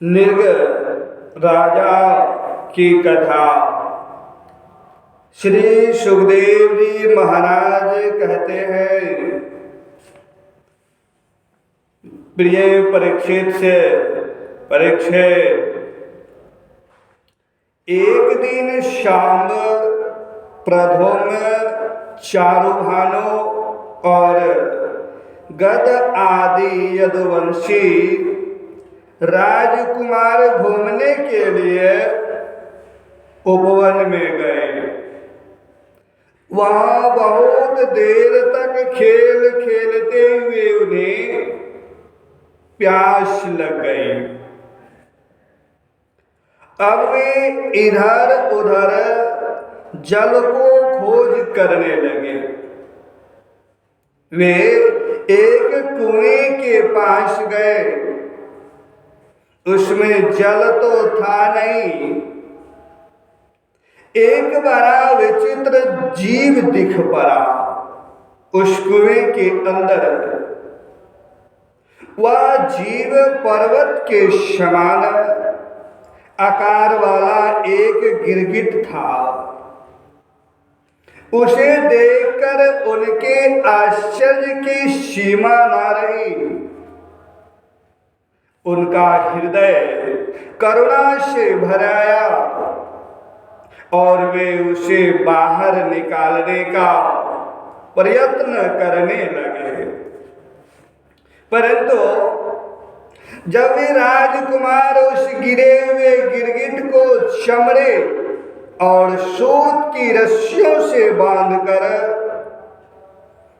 नृग राजा की कथा। श्री सुखदेव जी महाराज कहते हैं, प्रिय परीक्षित से, परीक्षित, एक दिन शाम प्रधोम चारुभानु और गद आदि यदुवंशी राजकुमार घूमने के लिए उपवन में गए। वहां बहुत देर तक खेल खेलते हुए उन्हें प्यास लग गई। अब वे इधर उधर जल को खोज करने लगे। वे एक कुएं के पास गए। उसमें जल तो था नहीं। एक बड़ा विचित्र जीव दिख पड़ा उस कुएं के अंदर। वह जीव पर्वत के समान आकार वाला एक गिरगिट था। उसे देखकर उनके आश्चर्य की सीमा न रही। उनका हृदय करुणा से भर आया और वे उसे बाहर निकालने का प्रयत्न करने लगे। परंतु जब वे राजकुमार उस गिरे हुए गिरगिट को चमड़े और सूत की रस्सियों से बांधकर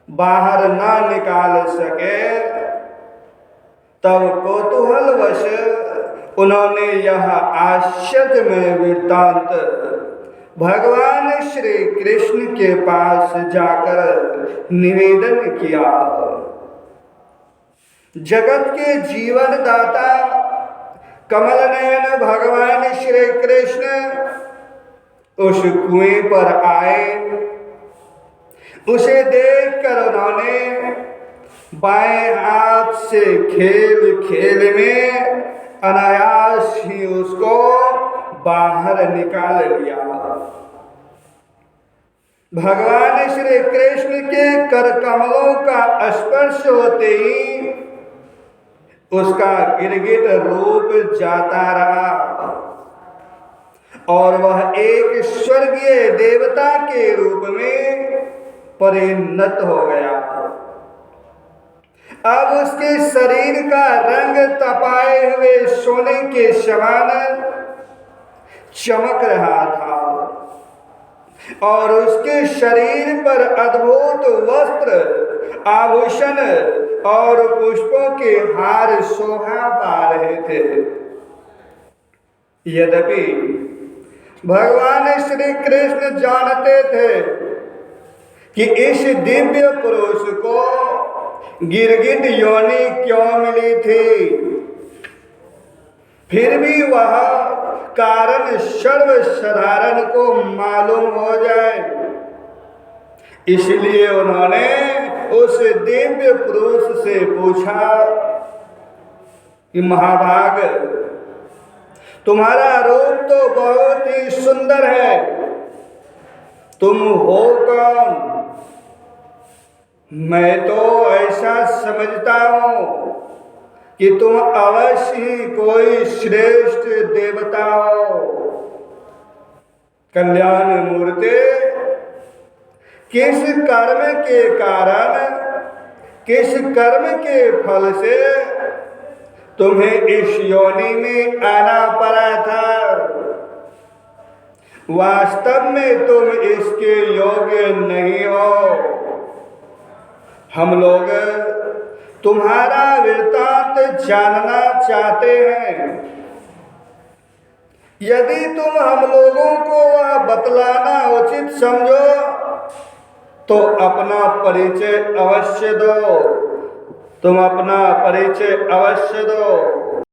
बाहर ना निकाल सके, तब कौतूहलवश उन्होंने यह आश्चर्यमय वृत्तांत भगवान श्री कृष्ण के पास जाकर निवेदन किया। जगत के जीवन दाता कमल नयन भगवान श्री कृष्ण उस कुएं पर आए। उसे देखकर उन्होंने बाएं हाथ से खेल खेल में अनायास ही उसको बाहर निकाल लिया। भगवान श्री कृष्ण के कर कमलों का स्पर्श होते ही उसका गिरगिट रूप जाता रहा और वह एक स्वर्गीय देवता के रूप में परिणत हो गया। अब उसके शरीर का रंग तपाए हुए सोने के समान चमक रहा था और उसके शरीर पर अद्भुत वस्त्र, आभूषण और पुष्पों के हार शोभा पा रहे थे। यद्यपि भगवान श्री कृष्ण जानते थे कि इस दिव्य पुरुष को गिरगिट योनि क्यों मिली थी, फिर भी वह कारण सर्वसाधारण को मालूम हो जाए, इसलिए उन्होंने उस दिव्य पुरुष से पूछा कि महाभाग, तुम्हारा रूप तो बहुत ही सुंदर है, तुम हो कौन? मैं तो ऐसा समझता हूं कि तुम अवश्य ही कोई श्रेष्ठ देवता हो। कल्याण मूर्ते, किस कर्म के कारण, किस कर्म के फल से तुम्हें इस योनि में आना पड़ा था? वास्तव में तुम इसके योग्य नहीं हो। हम लोग तुम्हारा वृत्तांत जानना चाहते हैं। यदि तुम हम लोगों को वह बतलाना उचित समझो तो अपना परिचय अवश्य दो। तुम अपना परिचय अवश्य दो।